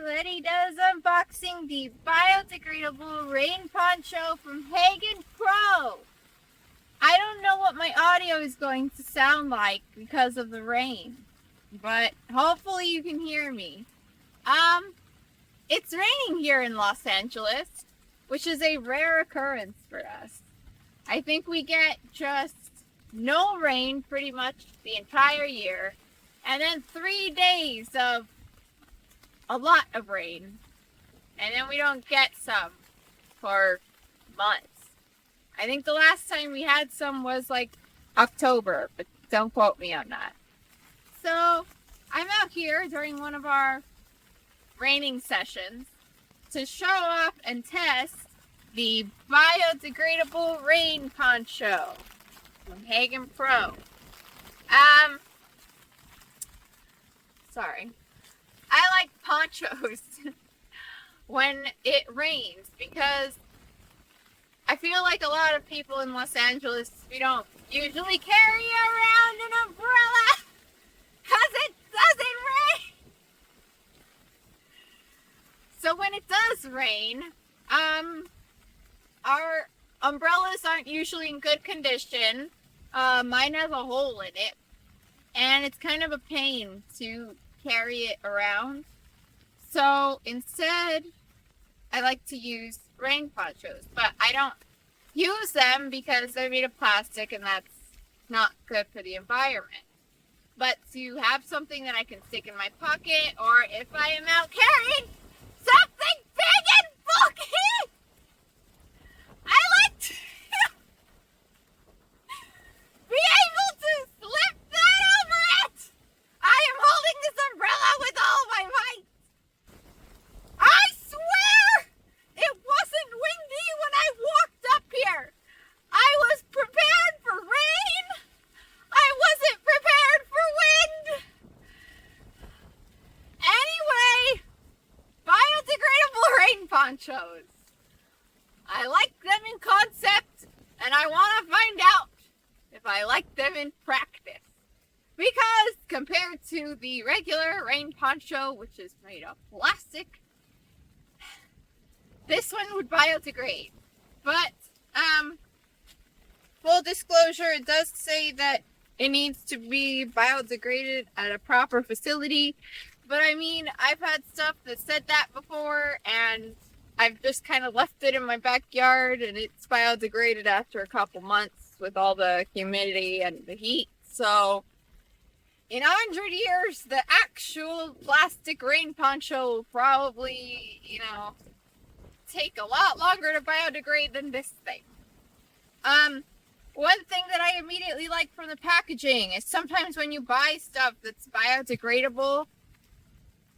Letty does unboxing the biodegradable rain poncho from Hagen Pro. I don't know what my audio is going to sound like because of the rain, but hopefully you can hear me. It's raining here in Los Angeles, which is a rare occurrence for us. I think we get just no rain pretty much the entire year, and then 3 days of a lot of rain, and then we don't get some for months. I think the last time we had some was like October, but don't quote me on that. So I'm out here during one of our raining sessions to show off and test the biodegradable rain poncho from Hagen Pro. Sorry. I like ponchos when it rains because I feel like a lot of people in Los Angeles, we don't usually carry around an umbrella because it doesn't rain. So when it does rain, our umbrellas aren't usually in good condition. Mine has a hole in it, and it's kind of a pain to carry it around. So instead, I like to use rain ponchos, but I don't use them because they're made of plastic and that's not good for the environment. But to have something that I can stick in my pocket, or if I am out carrying something big and bulky, I like to be able to slip that over it. I am holding this umbrella with all my might. I swear it wasn't windy when I walked up here. I was prepared for rain. I wasn't prepared for wind. Anyway, biodegradable rain ponchos. I like them in concept, and I want to find out if I like them in practice. Because compared to the regular rain poncho, which is made of plastic, this one would biodegrade. But, full disclosure, it does say that it needs to be biodegraded at a proper facility. But I mean, I've had stuff that said that before, and I've just kind of left it in my backyard, and it's biodegraded after a couple months with all the humidity and the heat. So in 100 years, the actual plastic rain poncho will probably, take a lot longer to biodegrade than this thing. One thing that I immediately like from the packaging is sometimes when you buy stuff that's biodegradable,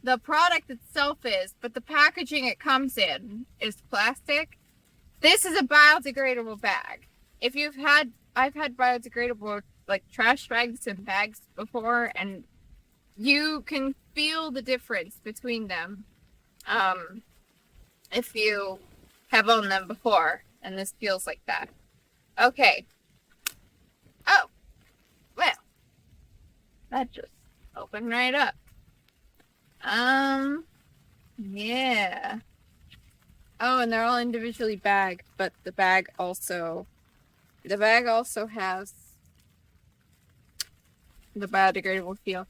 the product itself is, but the packaging it comes in is plastic. This is a biodegradable bag. I've had biodegradable like trash bags and bags before, and you can feel the difference between them if you have owned them before, and this feels like that. Okay. Oh, well, that just opened right up. Yeah. Oh, and they're all individually bagged, but the bag also has the biodegradable feel.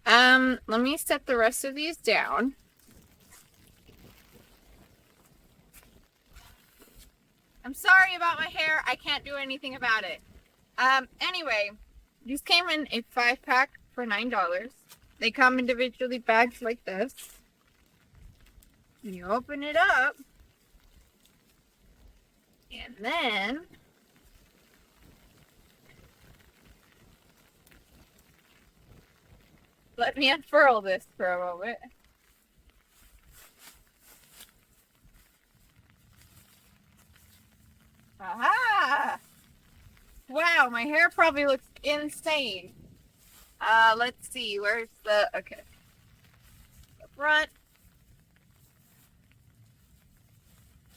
Let me set the rest of these down. I'm sorry about my hair. I can't do anything about it. Anyway, these came in a 5-pack for $9. They come individually bagged like this. You open it up, and then let me unfurl this for a moment. Aha! Wow, my hair probably looks insane. Let's see, where's okay. The front.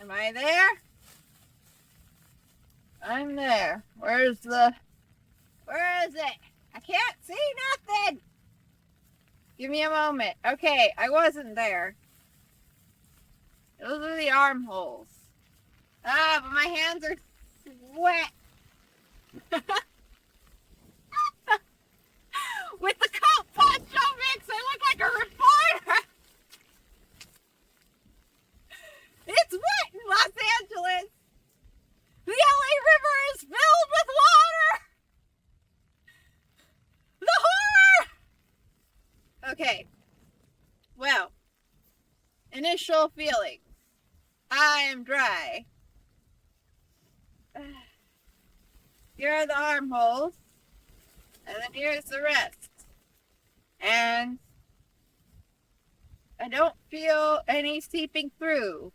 Am I there? I'm there. Where is it? I can't see nothing! Give me a moment. Okay, I wasn't there. Those are the armholes. Ah, but my hands are wet. With the coat poncho mix, I look like a reporter. It's wet in Los Angeles. The LA River is filled with water. The horror. Okay. Well, initial feelings. I am dry. Here are the armholes. And then here's the rest. And I don't feel any seeping through.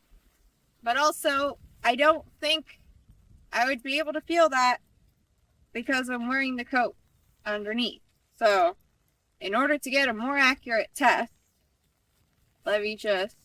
But also, I don't think I would be able to feel that because I'm wearing the coat underneath. So, in order to get a more accurate test, let me just